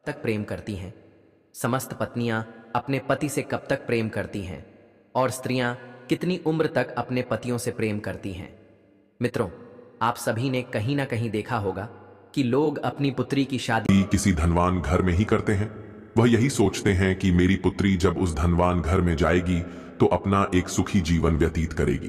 तक प्रेम करती हैं? समस्त पत्नियां अपने पति से कब तक प्रेम करती हैं? और स्त्रियां कितनी उम्र तक अपने पतियों से प्रेम करती हैं? मित्रों, आप सभी ने कहीं ना कहीं देखा होगा कि लोग अपनी पुत्री की शादी किसी धनवान घर में ही करते हैं। वह यही सोचते हैं कि मेरी पुत्री जब उस धनवान घर में जाएगी तो अपना एक सुखी जीवन व्यतीत करेगी।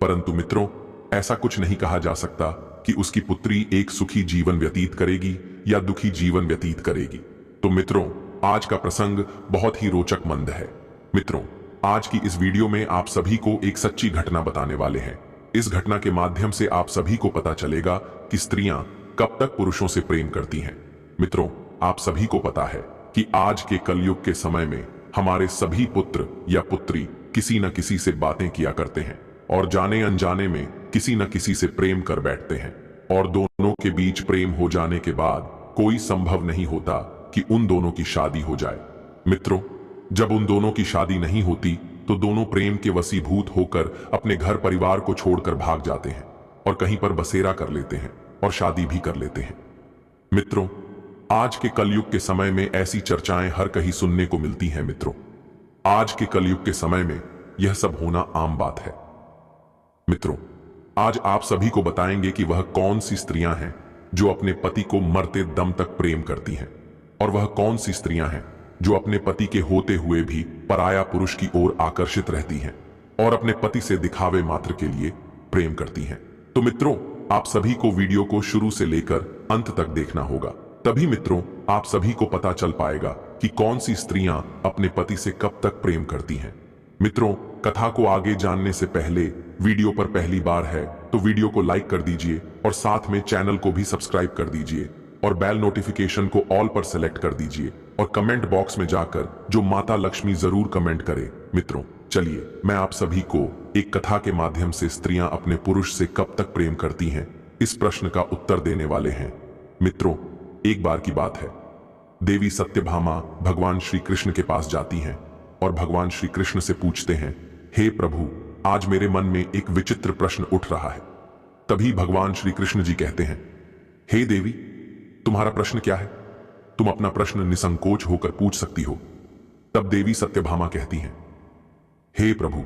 परंतु मित्रों, ऐसा कुछ नहीं कहा जा सकता कि उसकी पुत्री एक सुखी जीवन व्यतीत करेगी या दुखी जीवन व्यतीत करेगी। तो मित्रों, आज का प्रसंग बहुत ही रोचक मंद है। मित्रों, आज की इस वीडियो में आप सभी को एक सच्ची घटना बताने वाले हैं। इस घटना के माध्यम से आप सभी को पता चलेगा कि स्त्रियां कब तक पुरुषों से प्रेम करती हैं। मित्रों, आप सभी को पता है कि आज के कलयुग के समय में हमारे सभी पुत्र या पुत्री किसी न किसी से बातें किया करते हैं और जाने अनजाने में किसी न किसी से प्रेम कर बैठते हैं, और दोनों के बीच प्रेम हो जाने के बाद कोई संभव नहीं होता कि उन दोनों की शादी हो जाए। मित्रों, जब उन दोनों की शादी नहीं होती तो दोनों प्रेम के वशीभूत होकर अपने घर परिवार को छोड़कर भाग जाते हैं और कहीं पर बसेरा कर लेते हैं और शादी भी कर लेते हैं। मित्रों, आज के कलयुग के समय में ऐसी चर्चाएं हर कहीं सुनने को मिलती हैं। मित्रों, आज के कलयुग के समय में यह सब होना आम बात है। मित्रों, आज आप सभी को बताएंगे कि वह कौन सी स्त्रियां हैं जो अपने पति को मरते दम तक प्रेम करती हैं, और वह कौन सी स्त्रियां हैं जो अपने पति के होते हुए भी पराया पुरुष की ओर आकर्षित रहती हैं और अपने पति से दिखावे मात्र के लिए प्रेम करती हैं। तो मित्रों, आप सभी को वीडियो को शुरू से लेकर अंत तक देखना होगा, तभी मित्रों आप सभी को पता चल पाएगा कि कौन सी स्त्रियां अपने पति से कब तक प्रेम करती हैं। मित्रों, कथा को आगे जानने से पहले वीडियो पर पहली बार है तो वीडियो को लाइक कर दीजिए और साथ में चैनल को भी सब्सक्राइब कर दीजिए और बेल नोटिफिकेशन को ऑल पर सेलेक्ट कर दीजिए और कमेंट बॉक्स में जाकर जो माता लक्ष्मी जरूर कमेंट करे। मित्रों, चलिए मैं आप सभी को एक कथा के माध्यम से स्त्रियां अपने पुरुष से कब तक प्रेम करती हैं इस प्रश्न का उत्तर देने वाले हैं। मित्रों, एक बार की बात है, देवी सत्यभामा भगवान श्री कृष्ण के पास जाती हैं और भगवान श्री कृष्ण से पूछते हैं, हे प्रभु, आज मेरे मन में एक विचित्र प्रश्न उठ रहा है। तभी भगवान श्री कृष्ण जी कहते हैं, हे देवी, तुम्हारा प्रश्न क्या है? तुम अपना प्रश्न निसंकोच होकर पूछ सकती हो। तब देवी सत्यभामा कहती हैं, हे प्रभु,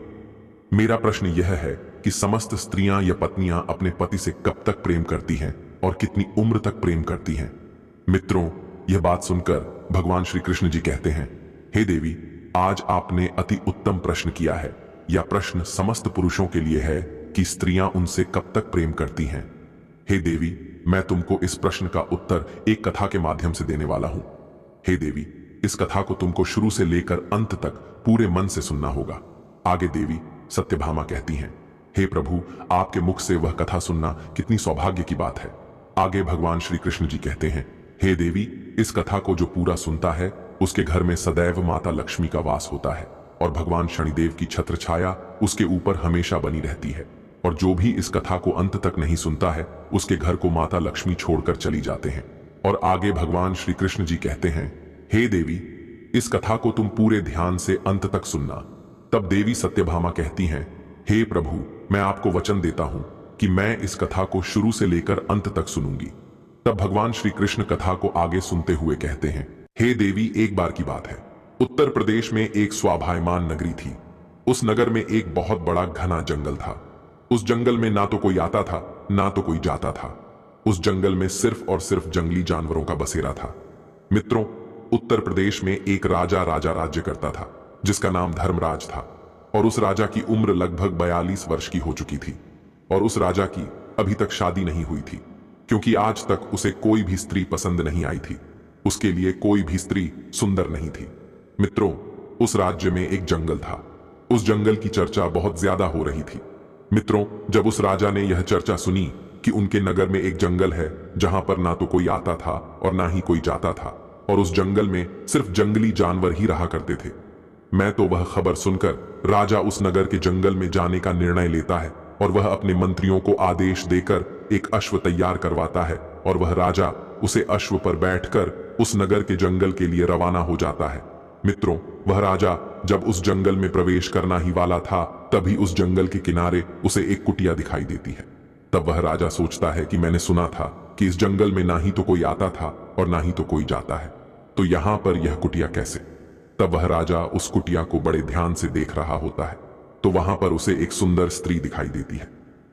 मेरा प्रश्न यह है कि समस्त स्त्रियां या पत्नियां अपने पति से कब तक प्रेम करती हैं और कितनी उम्र तक प्रेम करती हैं। मित्रों, यह बात सुनकर भगवान श्री कृष्ण जी कहते हैं, हे देवी, आज आपने अति उत्तम प्रश्न किया है। यह प्रश्न समस्त पुरुषों के लिए है कि स्त्रियां उनसे कब तक प्रेम करती हैं। हे देवी, मैं तुमको इस प्रश्न का उत्तर एक कथा के माध्यम से देने वाला हूं। हे देवी, इस कथा को तुमको शुरू से लेकर अंत तक पूरे मन से सुनना होगा। आगे देवी सत्यभामा कहती हैं, हे प्रभु, आपके मुख से वह कथा सुनना कितनी सौभाग्य की बात है। आगे भगवान श्री कृष्ण जी कहते हैं, हे देवी, इस कथा को जो पूरा सुनता है उसके घर में सदैव माता लक्ष्मी का वास होता है और भगवान शनिदेव की छत्र छाया उसके ऊपर हमेशा बनी रहती है, और जो भी इस कथा को अंत तक नहीं सुनता है उसके घर को माता लक्ष्मी छोड़कर चली जाते हैं। और आगे भगवान श्री कृष्ण जी कहते हैं, हे देवी, इस कथा को तुम पूरे ध्यान से अंत तक सुनना। तब देवी सत्यभामा कहती हैं, हे प्रभु, मैं आपको वचन देता हूं कि मैं इस कथा को शुरू से लेकर अंत तक सुनूंगी। तब भगवान श्री कृष्ण कथा को आगे सुनते हुए कहते हैं, हे देवी, एक बार की बात है, उत्तर प्रदेश में एक स्वाभायमान नगरी थी। उस नगर में एक बहुत बड़ा घना जंगल था। उस जंगल में ना तो कोई आता था ना तो कोई जाता था। उस जंगल में सिर्फ और सिर्फ जंगली जानवरों का बसेरा था। मित्रों, उत्तर प्रदेश में एक राजा राज्य करता था जिसका नाम धर्मराज था, और उस राजा की उम्र लगभग 42 वर्ष की हो चुकी थी, और उस राजा की अभी तक शादी नहीं हुई थी, क्योंकि आज तक उसे कोई भी स्त्री पसंद नहीं आई थी। उसके लिए कोई भी स्त्री सुंदर नहीं थी। मित्रों, उस राज्य में एक जंगल था। उस जंगल की चर्चा बहुत ज्यादा हो रही थी। मित्रों, जब उस राजा ने यह चर्चा सुनी कि उनके नगर में एक जंगल है जहां पर ना तो कोई आता था और ना ही कोई जाता था, और उस जंगल में सिर्फ जंगली जानवर ही रहा करते थे, मैं तो वह खबर सुनकर राजा उस नगर के जंगल में जाने का निर्णय लेता है और वह अपने मंत्रियों को आदेश देकर एक अश्व तैयार करवाता है, और वह राजा उसे अश्व पर बैठकर उस नगर के जंगल के लिए रवाना हो जाता है। मित्रों, वह राजा जब उस जंगल में प्रवेश करना ही वाला था तभी उस जंगल के किनारे उसे एक कुटिया दिखाई देती है। तब वह राजा सोचता है कि मैंने सुना था कि इस जंगल में ना ही तो कोई आता था और ना ही तो कोई जाता है, तो यहां पर यह कुटिया कैसे? तब वह राजा उस कुटिया को बड़े ध्यान से देख रहा होता है तो वहां पर उसे एक सुंदर स्त्री दिखाई देती है।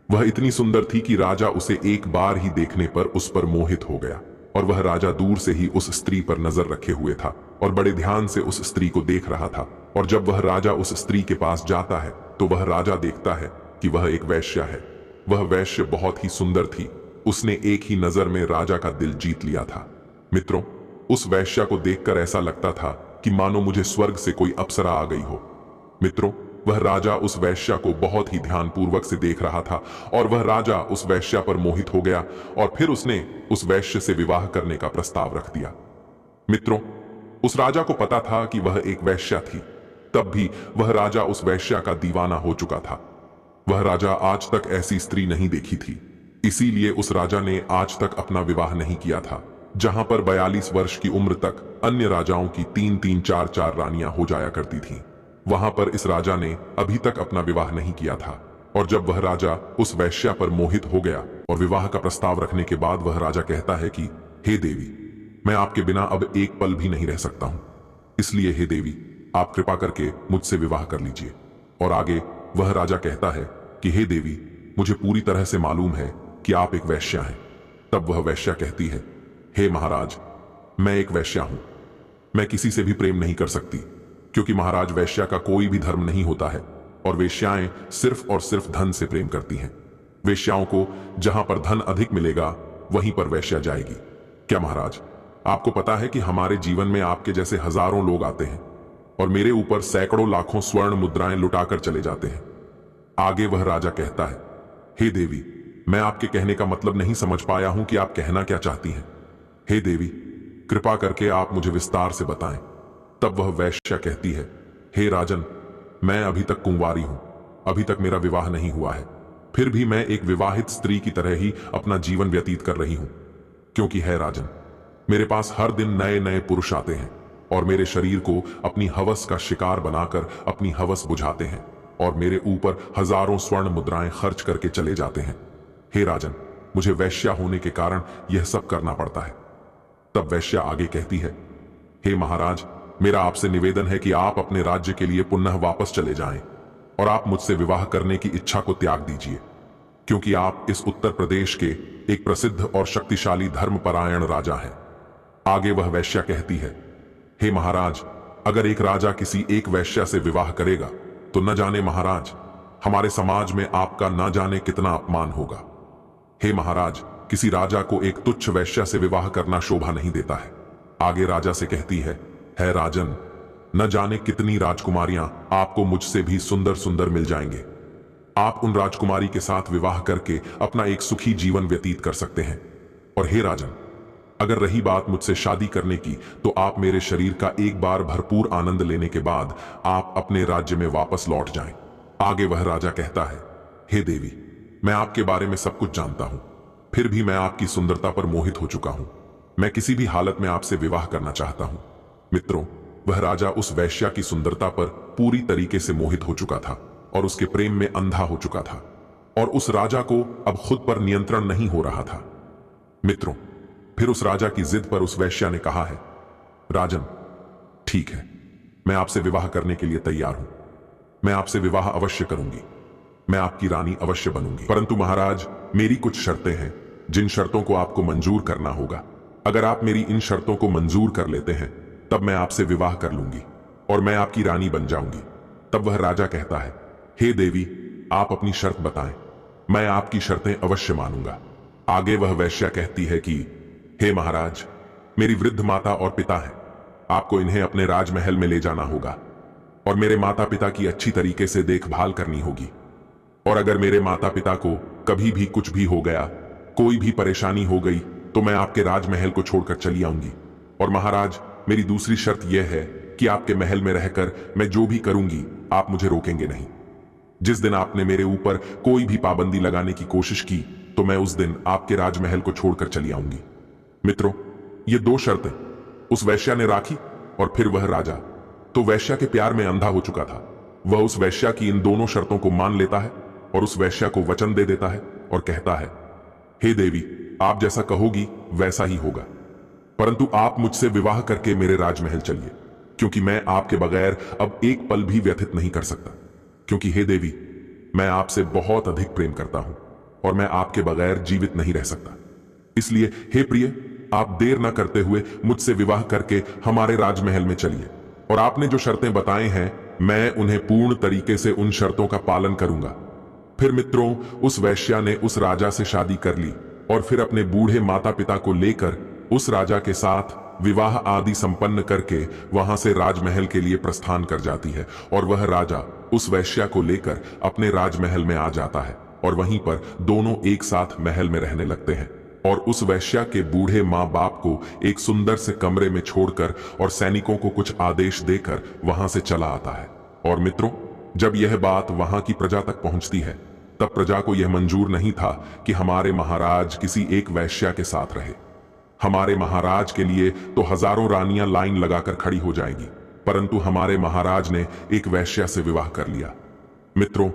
वह इतनी सुंदर थी कि राजा उसे एक बार ही देखने पर उस पर मोहित हो गया और वह राजा दूर से ही उस स्त्री पर नजर रखे हुए था और बड़े ध्यान से उस स्त्री को देख रहा था। और जब वह राजा उस स्त्री के पास जाता है तो वह राजा देखता है कि वह एक वैश्या है। वह वैश्य बहुत ही सुंदर थी। उसने एक ही नजर में राजा का दिल जीत लिया था। मित्रों, उस वैश्या को देखकर ऐसा लगता था कि मानो मुझे स्वर्ग से कोई अप्सरा आ गई हो। मित्रों, वह राजा उस वैश्या को बहुत ही ध्यानपूर्वक से देख रहा था और वह राजा उस वैश्या पर मोहित हो गया और फिर उसने उस वैश्य से विवाह करने का प्रस्ताव रख दिया। मित्रों, उस राजा को पता था कि वह एक वैश्या थी, तब भी वह राजा उस वैश्या का दीवाना हो चुका था। वह राजा आज तक ऐसी स्त्री नहीं देखी थी, इसीलिए उस राजा ने आज तक अपना विवाह नहीं किया था। जहां पर 42 वर्ष की उम्र तक अन्य राजाओं की 3-3, 4-4 रानियां हो जाया करती थीं, वहां पर इस राजा ने अभी तक अपना विवाह नहीं किया था। और जब वह राजा उस वैश्या पर मोहित हो गया और विवाह का प्रस्ताव रखने के बाद वह राजा कहता है कि हे देवी, मैं आपके बिना अब एक पल भी नहीं रह सकता हूं, इसलिए हे देवी, आप कृपा करके मुझसे विवाह कर लीजिए। और आगे वह राजा कहता है कि हे देवी, मुझे पूरी तरह से मालूम है कि आप एक वैश्या हैं। तब वह वैश्या कहती है, हे महाराज, मैं एक वैश्या हूं, मैं किसी से भी प्रेम नहीं कर सकती, क्योंकि महाराज, वैश्या का कोई भी धर्म नहीं होता है और वेश्याएं सिर्फ और सिर्फ धन से प्रेम करती हैं। वेश्याओं को जहां पर धन अधिक मिलेगा वहीं पर वैश्या जाएगी। क्या महाराज, आपको पता है कि हमारे जीवन में आपके जैसे हजारों लोग आते हैं और मेरे ऊपर सैकड़ों लाखों स्वर्ण मुद्राएं लुटाकर चले जाते हैं। आगे वह राजा कहता है, हे देवी, मैं आपके कहने का मतलब नहीं समझ पाया हूं कि आप कहना क्या चाहती हैं। हे देवी, कृपा करके आप मुझे विस्तार से बताएं। तब वह वैश्या कहती है, हे राजन, मैं अभी तक कुंवारी हूं, अभी तक मेरा विवाह नहीं हुआ है, फिर भी मैं एक विवाहित स्त्री की तरह ही अपना जीवन व्यतीत कर रही हूं, क्योंकि है राजन, मेरे पास हर दिन नए नए पुरुष आते हैं और मेरे शरीर को अपनी हवस का शिकार बनाकर अपनी हवस बुझाते हैं और मेरे ऊपर हजारों स्वर्ण मुद्राएं खर्च करके चले जाते हैं। हे राजन, मुझे वैश्या होने के कारण यह सब करना पड़ता है। तब वैश्या आगे कहती है, हे महाराज, मेरा आपसे निवेदन है कि आप अपने राज्य के लिए पुनः वापस चले जाएं और आप मुझसे विवाह करने की इच्छा को त्याग दीजिए, क्योंकि आप इस उत्तर प्रदेश के एक प्रसिद्ध और शक्तिशाली धर्मपरायण राजा हैं। आगे वह वैश्या कहती है, हे महाराज, अगर एक राजा किसी एक वैश्या से विवाह करेगा तो न जाने महाराज, हमारे समाज में आपका न जाने कितना अपमान होगा। हे महाराज, किसी राजा को एक तुच्छ वैश्या से विवाह करना शोभा नहीं देता है। आगे राजा से कहती है राजन, न जाने कितनी राजकुमारियां आपको मुझसे भी सुंदर सुंदर मिल जाएंगे। आप उन राजकुमारी के साथ विवाह करके अपना एक सुखी जीवन व्यतीत कर सकते हैं। और हे राजन, अगर रही बात मुझसे शादी करने की, तो आप मेरे शरीर का एक बार भरपूर आनंद लेने के बाद आप अपने राज्य में वापस लौट जाएं। आगे वह राजा कहता है, हे देवी, मैं आपके बारे में सब कुछ जानता हूं, फिर भी मैं आपकी सुंदरता पर मोहित हो चुका हूं। मैं किसी भी हालत में आपसे विवाह करना चाहता हूं। मित्रों, वह राजा उस वैश्या की सुंदरता पर पूरी तरीके से मोहित हो चुका था और उसके प्रेम में अंधा हो चुका था और उस राजा को अब खुद पर नियंत्रण नहीं हो रहा था। मित्रों, फिर उस राजा की जिद पर उस वैश्या ने कहा है, राजन, ठीक है, मैं आपसे विवाह करने के लिए तैयार हूं, मैं आपसे विवाह अवश्य करूंगी, मैं आपकी रानी अवश्य बनूंगी, परंतु महाराज, मेरी कुछ शर्तें हैं जिन शर्तों को आपको मंजूर करना होगा। अगर आप मेरी इन शर्तों को मंजूर कर लेते हैं तब मैं आपसे विवाह कर लूंगी और मैं आपकी रानी बन जाऊंगी। तब वह राजा कहता है, हे देवी, आप अपनी शर्त बताएं, मैं आपकी शर्तें अवश्य मानूंगा। आगे वह वैश्या कहती है कि हे महाराज, मेरी वृद्ध माता और पिता हैं, आपको इन्हें अपने राजमहल में ले जाना होगा और मेरे माता पिता की अच्छी तरीके से देखभाल करनी होगी। और अगर मेरे माता पिता को कभी भी कुछ भी हो गया, कोई भी परेशानी हो गई, तो मैं आपके राजमहल को छोड़कर चली आऊंगी। और महाराज, मेरी दूसरी शर्त यह है कि आपके महल में रहकर मैं जो भी करूंगी आप मुझे रोकेंगे नहीं। जिस दिन आपने मेरे ऊपर कोई भी पाबंदी लगाने की कोशिश की तो मैं उस दिन आपके राजमहल को छोड़कर चली आऊंगी। मित्रों, ये दो शर्तें उस वैश्या ने राखी और फिर वह राजा तो वैश्या के प्यार में अंधा हो चुका था। वह उस वैश्या की इन दोनों शर्तों को मान लेता है और उस वैश्या को वचन दे देता है और कहता है, हे देवी, आप जैसा कहोगी वैसा ही होगा। परंतु आप मुझसे विवाह करके मेरे राजमहल चलिए, क्योंकि मैं आपके बगैर अब एक पल भी व्यतीत नहीं कर सकता। क्योंकि हे देवी, मैं आपसे बहुत अधिक प्रेम करता हूं और मैं आपके बगैर जीवित नहीं रह सकता। इसलिए हे प्रिय, आप देर न करते हुए मुझसे विवाह करके हमारे राजमहल में चलिए, और आपने जो शर्तें बताए हैं मैं उन्हें पूर्ण तरीके से उन शर्तों का पालन करूंगा। फिर मित्रों, उस वैश्या ने उस राजा से शादी कर ली और फिर अपने बूढ़े माता पिता को लेकर उस राजा के साथ विवाह आदि संपन्न करके वहां से राजमहल के लिए प्रस्थान कर जाती है। और वह राजा उस वैश्या को लेकर अपने राजमहल में आ जाता है और वहीं पर दोनों एक साथ महल में रहने लगते हैं। और उस वैश्या के बूढ़े माँ बाप को एक सुंदर से कमरे में छोड़कर और सैनिकों को कुछ आदेश देकर वहां से चला आता है। और मित्रों, जब यह बात वहां की प्रजा तक पहुंचती है, तब प्रजा को यह मंजूर नहीं था कि हमारे महाराज किसी एक वैश्या के साथ रहे। हमारे महाराज के लिए तो हजारों रानियां लाइन लगाकर खड़ी हो जाएगी, परंतु हमारे महाराज ने एक वैश्या से विवाह कर लिया। मित्रों,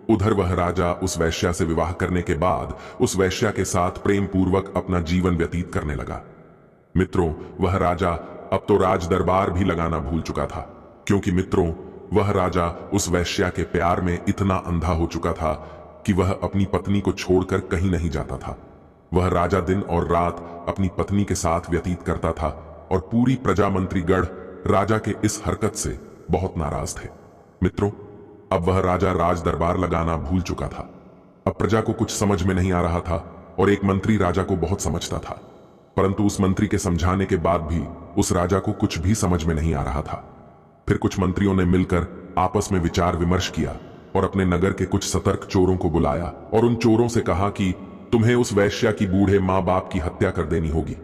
उधर वह राजा उस वैश्या से विवाह करने के बाद उस वैश्या के साथ प्रेम पूर्वक अपना जीवन व्यतीत करने लगा। मित्रों, वह राजा अब तो राज दरबार भी लगाना भूल चुका था, क्योंकि मित्रों, वह राजा उस वैश्या के प्यार में इतना अंधा हो चुका था कि वह अपनी पत्नी को छोड़कर कहीं नहीं जाता था। वह राजा दिन और रात अपनी पत्नी के साथ व्यतीत करता था और पूरी प्रजा मंत्रीगण राजा के इस हरकत से बहुत नाराज थे। मित्रों, अब वह राजा राज दरबार लगाना भूल चुका था। अब प्रजा को कुछ समझ में नहीं आ रहा था और एक मंत्री राजा को बहुत समझता था, परंतु उस मंत्री के समझाने के बाद भी उस राजा को कुछ भी समझ में नहीं आ रहा था। फिर कुछ मंत्रियों ने मिलकर आपस में विचार विमर्श किया और अपने नगर के कुछ सतर्क चोरों को बुलाया और उन चोरों से कहा कि तुम्हें उस वैश्या की बूढ़े माँ बाप की हत्या कर देनी होगी।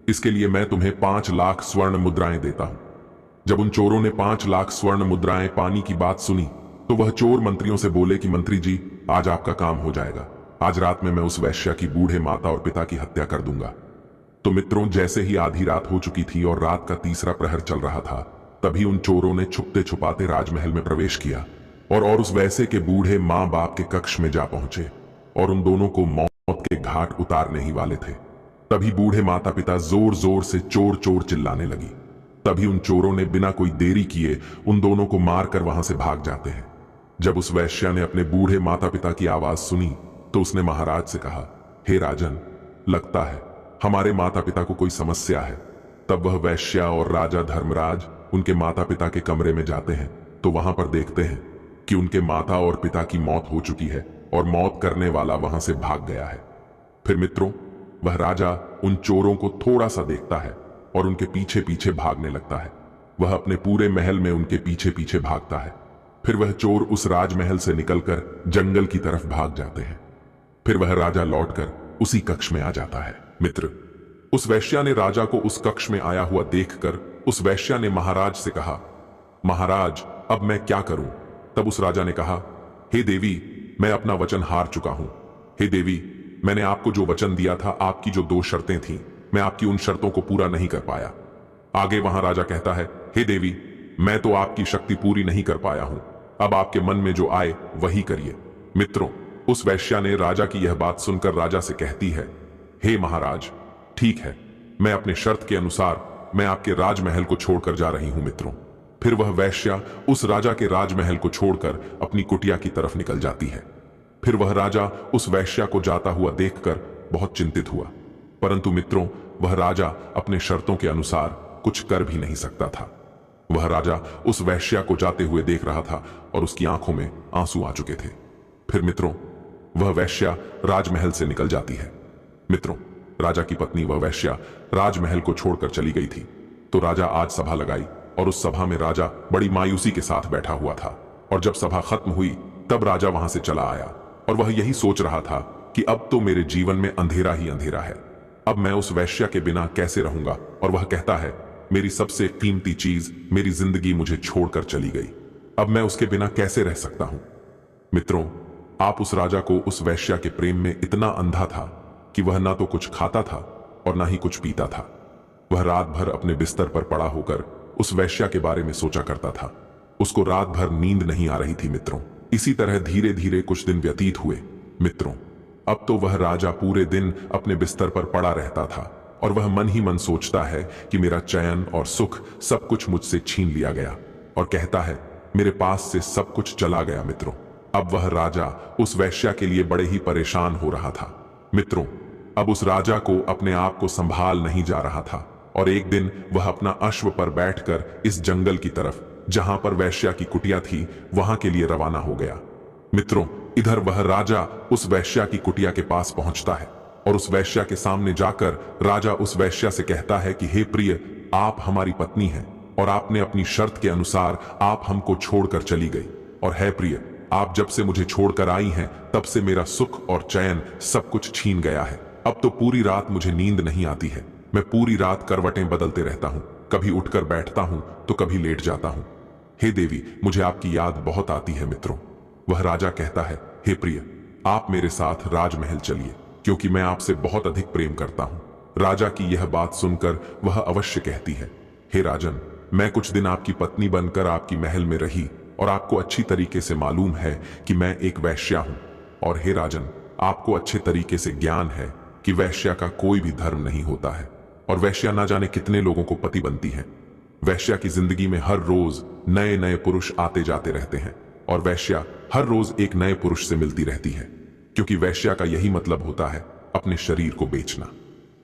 इसके लिए मैं तुम्हें 5 लाख स्वर्ण मुद्राएं देता हूं। जब उन चोरों ने 5 लाख स्वर्ण मुद्राएं पानी की बात सुनी, तो वह चोर मंत्रियों से बोले कि मंत्री जी, आज आपका काम हो जाएगा। आज रात में मैं उस वैश्या की बूढ़े माता और पिता की हत्या कर दूंगा। तो मित्रों, जैसे ही आधी रात हो चुकी थी और रात का तीसरा प्रहर चल रहा था, तभी उन चोरों ने छुपते छुपाते राजमहल में प्रवेश किया और उस वैसे के बूढ़े माँ बाप के कक्ष में जा पहुंचे और उन दोनों को मौत के घाट उतारने ही वाले थे। तभी बूढ़े माता पिता जोर जोर से चोर चोर चिल्लाने लगी। तभी उन चोरों ने बिना कोई देरी किए उन दोनों को मारकर वहां से भाग जाते हैं। जब उस वैश्या ने अपने बूढ़े माता पिता की आवाज सुनी, तो उसने महाराज से कहा, हे राजन, लगता है हमारे माता पिता को कोई समस्या है। तब वह वैश्या और राजा धर्मराज उनके माता पिता के कमरे में जाते हैं, तो वहां पर देखते हैं कि उनके माता और पिता की मौत हो चुकी है और मौत करने वाला वहां से भाग गया है। फिर मित्रों, वह राजा उन चोरों को थोड़ा सा देखता है और उनके पीछे पीछे भागने लगता है। वह अपने पूरे महल में उनके पीछे पीछे भागता है। फिर वह चोर उस राजमहल से निकलकर जंगल की तरफ भाग जाते हैं। फिर वह राजा लौटकर उसी कक्ष में आ जाता है। मित्र, उस वैश्या ने राजा को उस कक्ष में आया हुआ देखकर उस वैश्या ने महाराज से कहा, महाराज, अब मैं क्या करूं? तब उस राजा ने कहा, हे देवी, मैं अपना वचन हार चुका हूं। हे देवी, मैंने आपको जो वचन दिया था, आपकी जो 2 शर्तें थीं, मैं आपकी उन शर्तों को पूरा नहीं कर पाया। आगे वहां राजा कहता है, हे देवी, मैं तो आपकी शक्ति पूरी नहीं कर पाया हूं। अब आपके मन में जो आए वही करिए। मित्रों, उस वैश्या ने राजा की यह बात सुनकर राजा से कहती है, हे महाराज, ठीक है, मैं अपने शर्त के अनुसार मैं आपके राजमहल को छोड़कर जा रही हूं। मित्रों, फिर वह वैश्या उस राजा के राजमहल को छोड़कर अपनी कुटिया की तरफ निकल जाती है। फिर वह राजा उस वैश्या को जाता हुआ देखकर बहुत चिंतित हुआ, परंतु मित्रों, वह राजा अपने शर्तों के अनुसार कुछ कर भी नहीं सकता था। वह राजा उस वैश्या को जाते हुए देख रहा था और उसकी आंखों में आंसू आ चुके थे। फिर मित्रों, वह वैश्या राजमहल से निकल जाती है। मित्रों, राजा की पत्नी वह वैश्या राजमहल को छोड़कर चली गई थी। तो राजा आज सभा लगाई और उस सभा में राजा बड़ी मायूसी के साथ बैठा हुआ था। और जब सभा खत्म हुई, तब राजा वहां से चला आया और वह यही सोच रहा था कि अब तो मेरे जीवन में अंधेरा ही अंधेरा है। अब मैं उस वैश्या के बिना कैसे रहूंगा? और वह कहता है, मेरी सबसे कीमती चीज, मेरी जिंदगी मुझे छोड़कर चली गई। अब मैं उसके बिना कैसे रह सकता हूं? मित्रों, आप उस राजा को उस वैश्या के प्रेम में इतना अंधा था कि वह ना तो कुछ खाता था और ना ही कुछ पीता था। वह रात भर अपने बिस्तर पर पड़ा होकर उस वैश्या के बारे में सोचा करता था। उसको रात भर नींद नहीं आ रही थी। मित्रों, इसी तरह धीरे धीरे कुछ दिन व्यतीत हुए। मित्रों, अब तो वह राजा पूरे दिन अपने बिस्तर पर पड़ा रहता था और वह मन ही मन सोचता है कि मेरा चैन और सुख सब कुछ मुझसे छीन लिया गया, और कहता है मेरे पास से सब कुछ चला गया। मित्रों, अब वह राजा उस वैश्या के लिए बड़े ही परेशान हो रहा था। मित्रों, अब उस राजा को अपने आप को संभाल नहीं जा रहा था, और एक दिन वह अपना अश्व पर बैठकर इस जंगल की तरफ, जहां पर वैश्या की कुटिया थी, वहां के लिए रवाना हो गया। मित्रों, इधर वह राजा उस वैश्या की कुटिया के पास पहुंचता है, और उस वैश्या के सामने जाकर राजा उस वैश्या से कहता है कि हे प्रिय, आप हमारी पत्नी हैं, और आपने अपनी शर्त के अनुसार आप हमको छोड़कर चली गई। और है प्रिय, आप जब से मुझे छोड़कर आई हैं, तब से मेरा सुख और चैन सब कुछ छीन गया है। अब तो पूरी रात मुझे नींद नहीं आती है। मैं पूरी रात करवटें बदलते रहता हूं, कभी उठकर बैठता हूं तो कभी लेट जाता हूं। हे देवी, मुझे आपकी याद बहुत आती है। मित्रों, वह राजा कहता है, हे प्रिय, आप मेरे साथ राजमहल चलिए, क्योंकि मैं आपसे बहुत अधिक प्रेम करता हूं। राजा की यह बात सुनकर वह अवश्य कहती है, हे राजन, मैं कुछ दिन आपकी पत्नी बनकर आपकी महल में रही, और आपको अच्छी तरीके से मालूम है कि मैं एक वैश्या हूं। और हे राजन, आपको अच्छे तरीके से ज्ञान है कि वैश्या का कोई भी धर्म नहीं होता है, और वैश्या ना जाने कितने लोगों को पति बनती है। वैश्या की जिंदगी में हर रोज नए नए पुरुष आते जाते रहते हैं, और वैश्या हर रोज एक नए पुरुष से मिलती रहती है, क्योंकि वैश्या का यही मतलब होता है अपने शरीर को बेचना।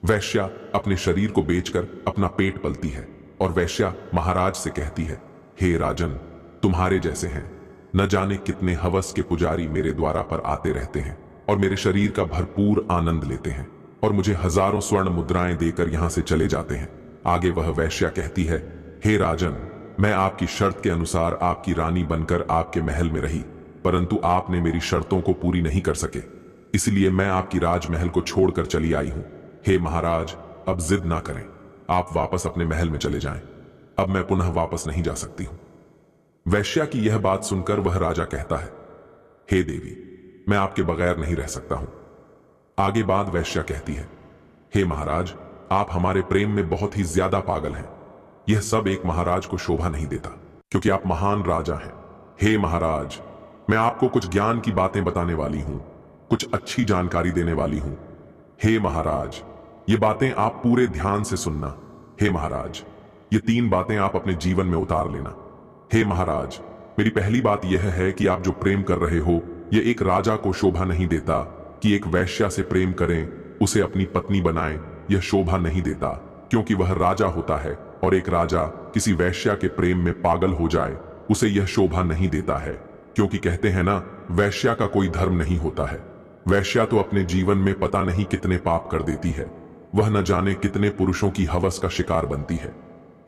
वैश्या अपने शरीर को बेचकर अपना पेट पलती है, और वैश्या महाराज से कहती है, हे राजन, तुम्हारे जैसे हैं न जाने कितने हवस के पुजारी मेरे द्वारा पर आते रहते हैं, और मेरे शरीर का भरपूर आनंद लेते हैं, और मुझे हजारों स्वर्ण मुद्राएं देकर यहां से चले जाते हैं। आगे वह वैश्या कहती है, हे राजन, मैं आपकी शर्त के अनुसार आपकी रानी बनकर आपके महल में रही, परंतु आपने मेरी शर्तों को पूरी नहीं कर सके, इसलिए मैं आपकी राजमहल को छोड़कर चली आई हूं। हे महाराज, अब जिद ना करें, आप वापस अपने महल में चले जाएं। अब मैं पुनः वापस नहीं जा सकती हूं। वैश्या की यह बात सुनकर वह राजा कहता है, हे देवी, मैं आपके बगैर नहीं रह सकता हूं। आगे बात वैश्या कहती है, हे महाराज, आप हमारे प्रेम में बहुत ही ज्यादा पागल हैं। यह सब एक महाराज को शोभा नहीं देता, क्योंकि आप महान राजा हैं। हे महाराज, मैं आपको कुछ ज्ञान की बातें बताने वाली हूं, कुछ अच्छी जानकारी देने वाली हूं। हे महाराज, ये बातें आप पूरे ध्यान से सुनना। हे महाराज, ये 3 बातें आप अपने जीवन में उतार लेना। हे महाराज, मेरी पहली बात यह है कि आप जो प्रेम कर रहे हो, यह एक राजा को शोभा नहीं देता कि एक वैश्या से प्रेम करें, उसे अपनी पत्नी बनाएं। यह शोभा नहीं देता, क्योंकि वह राजा होता है, और एक राजा किसी वैश्या के प्रेम में पागल हो जाए, उसे यह शोभा नहीं देता है, क्योंकि कहते हैं ना, वैश्या का कोई धर्म नहीं होता है। वैश्या तो अपने जीवन में पता नहीं कितने पाप कर देती है, वह न जाने कितने पुरुषों की हवस का शिकार बनती है।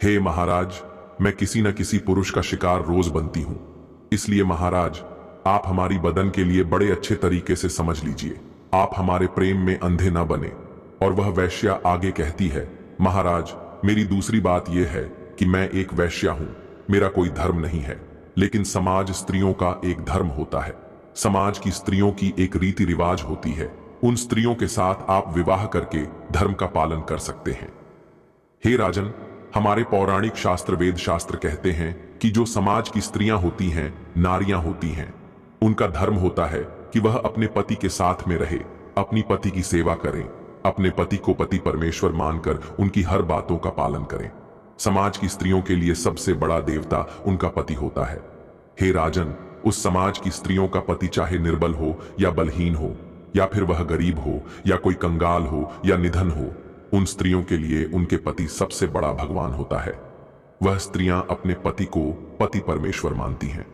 हे महाराज, मैं किसी न किसी पुरुष का शिकार रोज बनती हूं, इसलिए महाराज, आप हमारी बदन के लिए बड़े अच्छे तरीके से समझ लीजिए, आप हमारे प्रेम में अंधे न बने। और वह वैश्या आगे कहती है, महाराज, मेरी दूसरी बात यह है कि मैं एक वैश्या हूं, मेरा कोई धर्म नहीं है, लेकिन समाज स्त्रियों का एक धर्म होता है। समाज की स्त्रियों की एक रीति रिवाज होती है, उन स्त्रियों के साथ आप विवाह करके धर्म का पालन कर सकते हैं। हे राजन, हमारे पौराणिक शास्त्र वेद शास्त्र कहते हैं कि जो समाज की स्त्रियां होती हैं, नारियां होती हैं, उनका धर्म होता है कि वह अपने पति के साथ में रहे, अपनी पति की सेवा करें, अपने पति को पति परमेश्वर मानकर उनकी हर बातों का पालन करें। समाज की स्त्रियों के लिए सबसे बड़ा देवता उनका पति होता है। हे राजन, उस समाज की स्त्रियों का पति चाहे निर्बल हो या बलहीन हो, या फिर वह गरीब हो या कोई कंगाल हो या निधन हो, उन स्त्रियों के लिए उनके पति सबसे बड़ा भगवान होता है। वह स्त्रियां अपने पति को पति परमेश्वर मानती हैं।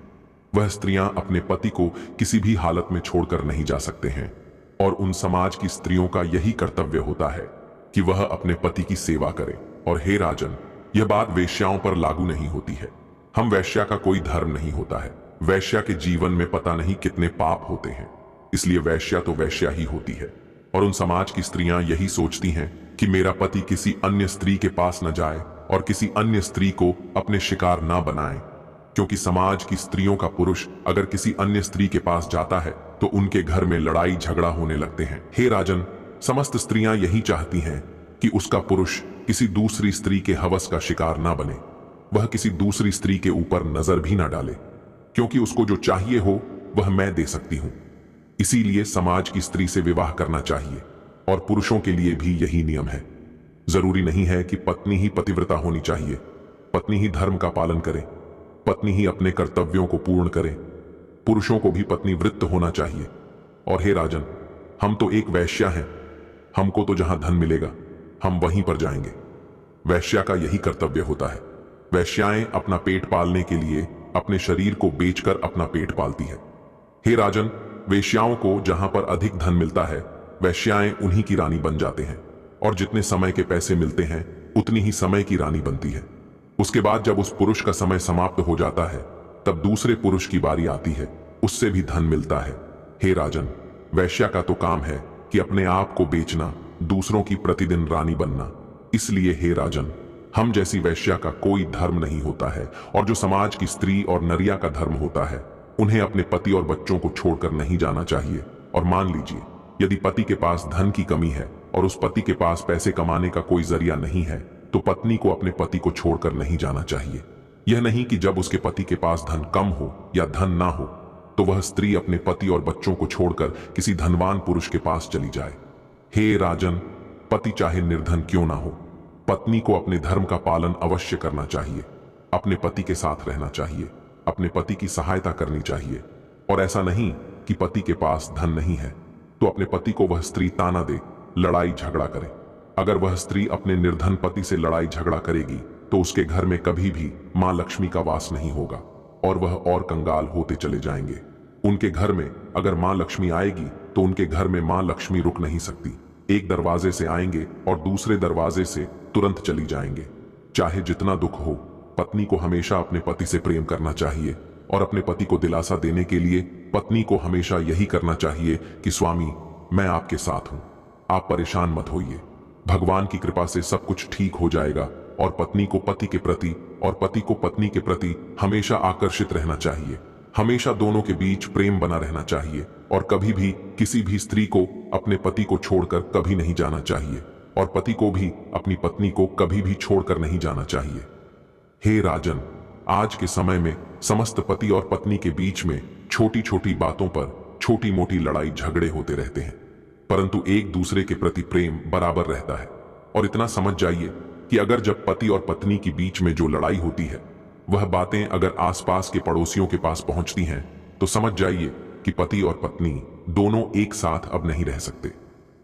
वह स्त्रियां अपने पति को किसी भी हालत में छोड़कर नहीं जा सकते हैं, और उन समाज की स्त्रियों का यही कर्तव्य होता है कि वह अपने पति की सेवा करें। और हे राजन, यह बात वेश्याओं पर लागू नहीं होती है। हम वैश्या का कोई धर्म नहीं होता है। वैश्या के जीवन में पता नहीं कितने पाप होते हैं, इसलिए वैश्या तो वैश्या ही होती है। और उन समाज की स्त्रियां यही सोचती हैं कि मेरा पति किसी अन्य स्त्री के पास न जाए और किसी अन्य स्त्री को अपने शिकार ना बनाए, क्योंकि समाज की स्त्रियों का पुरुष अगर किसी अन्य स्त्री के पास जाता है तो उनके घर में लड़ाई झगड़ा होने लगते हैं। हे राजन, समस्त स्त्रियां यही चाहती हैं कि उसका पुरुष किसी दूसरी स्त्री के हवस का शिकार ना बने, वह किसी दूसरी स्त्री के ऊपर नजर भी ना डाले, क्योंकि उसको जो चाहिए हो वह मैं दे सकती हूं। इसीलिए समाज की स्त्री से विवाह करना चाहिए, और पुरुषों के लिए भी यही नियम है। जरूरी नहीं है कि पत्नी ही पतिव्रता होनी चाहिए। पत्नी ही धर्म का पालन करे, पत्नी ही अपने कर्तव्यों को पूर्ण करे। पुरुषों को भी पत्नीवृत्त होना चाहिए। और हे राजन, हम तो एक वैश्या हैं, हमको तो जहां धन मिलेगा हम वहीं पर जाएंगे। वैश्या का यही कर्तव्य होता है। वैश्याएं अपना पेट पालने के लिए अपने शरीर को बेचकर अपना पेट पालती है। हे राजन, वेश्याओं को जहां पर अधिक धन मिलता है वैश्याएं उन्हीं की रानी बन जाते हैं, और जितने समय के पैसे मिलते हैं उतनी ही समय की रानी बनती है। उसके बाद जब उस पुरुष का समय समाप्त हो जाता है तब दूसरे पुरुष की बारी आती है, उससे भी धन मिलता है। हे राजन, वैश्या का तो काम है कि अपने आप को बेचना, दूसरों की प्रतिदिन रानी बनना। इसलिए हे राजन, हम जैसी वैश्या का कोई धर्म नहीं होता है, और जो समाज की स्त्री और नरिया का धर्म होता है उन्हें अपने पति और बच्चों को छोड़कर नहीं जाना चाहिए। और मान लीजिए यदि पति के पास धन की कमी है और उस पति के पास पैसे कमाने का कोई जरिया नहीं है तो पत्नी को अपने पति को छोड़कर नहीं जाना चाहिए। यह नहीं कि जब उसके पति के पास धन कम हो या धन ना हो तो वह स्त्री अपने पति और बच्चों को छोड़कर किसी धनवान पुरुष के पास चली जाए। हे राजन, पति चाहे निर्धन क्यों ना हो, पत्नी को अपने धर्म का पालन अवश्य करना चाहिए। अपने पति के साथ रहना चाहिए, अपने पति की सहायता करनी चाहिए। और ऐसा नहीं कि पति के पास धन नहीं है तो अपने पति को वह स्त्री ताना दे, लड़ाई झगड़ा करे। अगर वह स्त्री अपने निर्धन पति से लड़ाई झगड़ा करेगी तो उसके घर में कभी भी मां लक्ष्मी का वास नहीं होगा और वह और कंगाल होते चले जाएंगे। उनके घर में अगर मां लक्ष्मी आएगी तो उनके घर में मां लक्ष्मी रुक नहीं सकती। एक दरवाजे से आएंगे और दूसरे दरवाजे से तुरंत चली जाएंगे। चाहे जितना दुख हो, पत्नी को हमेशा अपने पति से प्रेम करना चाहिए और अपने पति को दिलासा देने के लिए पत्नी को हमेशा यही करना चाहिए कि स्वामी, मैं आपके साथ हूं, आप परेशान मत होइए, भगवान की कृपा से सब कुछ ठीक हो जाएगा। और पत्नी को पति के प्रति और पति को पत्नी के प्रति हमेशा आकर्षित रहना चाहिए। हमेशा दोनों के बीच प्रेम बना रहना चाहिए और कभी भी किसी भी स्त्री को अपने पति को छोड़कर कभी नहीं जाना चाहिए और पति को भी अपनी पत्नी को कभी भी छोड़कर नहीं जाना चाहिए। हे राजन, आज के समय में समस्त पति और पत्नी के बीच में छोटी छोटी बातों पर छोटी मोटी लड़ाई झगड़े होते रहते हैं, परंतु एक दूसरे के प्रति प्रेम बराबर रहता है। और इतना समझ जाइए कि अगर जब पति और पत्नी के बीच में जो लड़ाई होती है वह बातें अगर आसपास के पड़ोसियों के पास पहुंचती हैं तो समझ जाइए कि पति और पत्नी दोनों एक साथ अब नहीं रह सकते।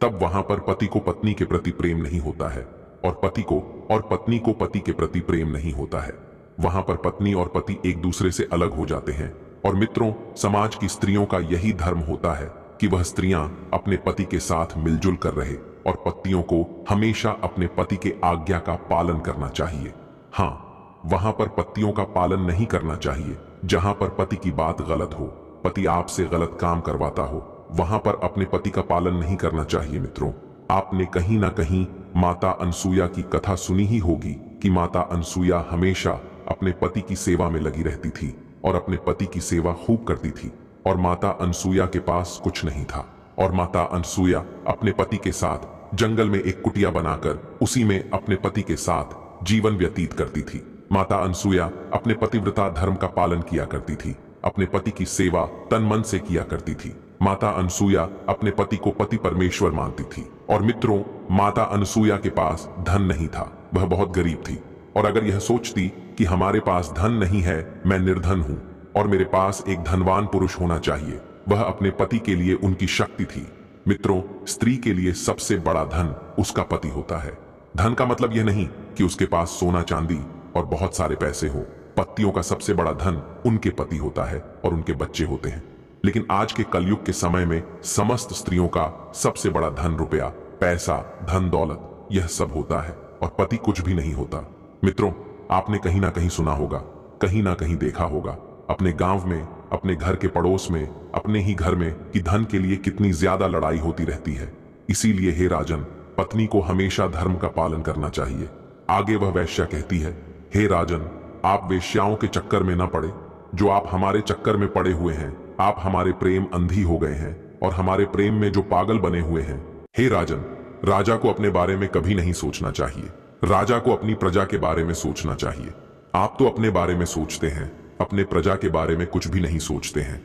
तब वहां पर पति को पत्नी के प्रति प्रेम नहीं होता है और पति को और पत्नी को पति के प्रति प्रेम नहीं होता है। वहां पर पत्नी और पति एक दूसरे से अलग हो जाते हैं। और मित्रों, समाज की स्त्रियों का यही धर्म होता है कि वह स्त्रियां अपने पति के साथ मिलजुल कर रहे और पतियों को हमेशा अपने पति के आज्ञा का पालन करना चाहिए। हाँ, वहां पर पत्नियों का पालन नहीं करना चाहिए जहां पर पति की बात गलत हो, पति आपसे गलत काम करवाता हो, वहां पर अपने पति का पालन नहीं करना चाहिए। मित्रों, आपने कहीं ना कहीं माता अनसुया की कथा सुनी ही होगी कि माता अनसुया हमेशा अपने पति की सेवा में लगी रहती थी और अपने पति की सेवा खूब करती थी। और माता अनसुया के पास कुछ नहीं था और माता अनसुया अपने पति के साथ जंगल में एक कुटिया बनाकर उसी में अपने पति के साथ जीवन व्यतीत करती थी। माता अनसुया अपने पतिव्रता धर्म का पालन किया करती थी, अपने पति की सेवा तन मन से किया करती थी। माता अनसुया अपने पति को पति परमेश्वर मानती थी। और मित्रों, माता अनसुया के पास धन नहीं था, वह बहुत गरीब थी। और अगर यह सोचती कि हमारे पास धन नहीं है, मैं निर्धन हूं और मेरे पास एक धनवान पुरुष होना चाहिए, वह अपने पति के लिए उनकी शक्ति थी। मित्रों, स्त्री के लिए सबसे बड़ा धन उसका पति होता है। धन का मतलब यह नहीं कि उसके पास सोना चांदी और बहुत सारे पैसे हो। पत्नियों का सबसे बड़ा धन उनके पति होता है और उनके बच्चे होते हैं। लेकिन आज के कलयुग के समय में समस्त स्त्रियों का सबसे बड़ा धन रुपया, पैसा, धन दौलत, यह सब होता है और पति कुछ भी नहीं होता। मित्रों, आपने कहीं ना कहीं सुना होगा, कहीं ना कहीं देखा होगा, अपने गांव में, अपने घर के पड़ोस में, अपने ही घर में कि धन के लिए कितनी ज्यादा लड़ाई होती रहती है। इसीलिए हे राजन, पत्नी को हमेशा धर्म का पालन करना चाहिए। आगे वह वैश्या कहती है, हे राजन, आप वेश्याओं के चक्कर में न पड़े, जो आप हमारे चक्कर में पड़े हुए हैं। आप हमारे प्रेम अंधी हो गए हैं और हमारे प्रेम में जो पागल बने हुए हैं। हे राजन, राजा को अपने बारे में कभी नहीं सोचना चाहिए, राजा को अपनी प्रजा के बारे में सोचना चाहिए। आप तो अपने बारे में सोचते हैं, अपने प्रजा के बारे में कुछ भी नहीं सोचते हैं।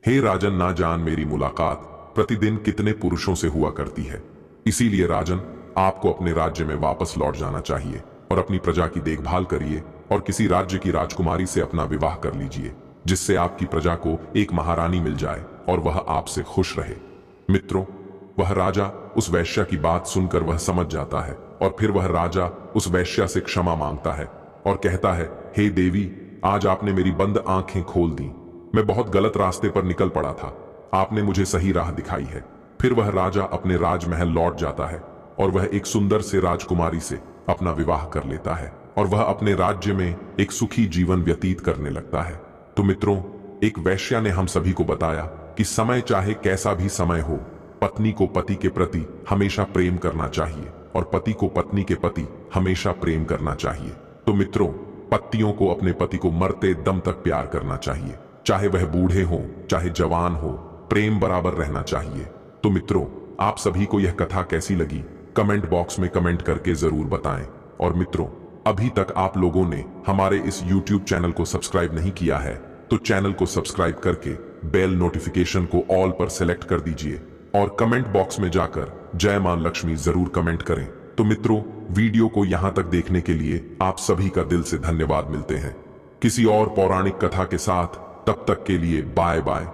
हे राजन, ना जान मेरी मुलाकात प्रतिदिन कितने पुरुषों से हुआ करती है। इसीलिए राजन, आपको अपने राज्य में वापस लौट जाना चाहिए और अपनी प्रजा की देखभाल करिए और किसी राज्य की राजकुमारी से अपना विवाह कर लीजिए, जिससे आपकी प्रजा को एक महारानी मिल जाए और वह आपसे खुश रहे। मित्रों, वह राजा उस वैश्या की बात सुनकर वह समझ जाता है और फिर वह राजा उस वैश्या से क्षमा मांगता है और कहता है, हे देवी, आज आपने मेरी बंद आंखें खोल दी। मैं बहुत गलत रास्ते पर निकल पड़ा था, आपने मुझे सही राह दिखाई है। फिर वह राजा अपने राजमहल लौट जाता है और वह एक सुंदर से राजकुमारी से अपना विवाह कर लेता है और वह अपने राज्य में एक सुखी जीवन व्यतीत करने लगता है। तो मित्रों, एक वैश्या ने हम सभी को बताया कि समय चाहे कैसा भी समय हो, पत्नी को पति के प्रति हमेशा प्रेम करना चाहिए और पति को पत्नी के प्रति हमेशा प्रेम करना चाहिए। तो मित्रों, पत्नियों को अपने पति को मरते दम तक प्यार करना चाहिए, चाहे वह बूढ़े हो चाहे जवान हो, प्रेम बराबर रहना चाहिए। तो मित्रों, आप सभी को यह कथा कैसी लगी, कमेंट बॉक्स में कमेंट करके जरूर बताएं। और मित्रों, अभी तक आप लोगों ने हमारे इस YouTube चैनल को सब्सक्राइब नहीं किया है तो चैनल को सब्सक्राइब करके बेल नोटिफिकेशन को ऑल पर सेलेक्ट कर दीजिए और कमेंट बॉक्स में जाकर जय मां लक्ष्मी जरूर कमेंट करें। तो मित्रों, वीडियो को यहां तक देखने के लिए आप सभी का दिल से धन्यवाद। मिलते हैं किसी और पौराणिक कथा के साथ, तब तक के लिए बाय बाय।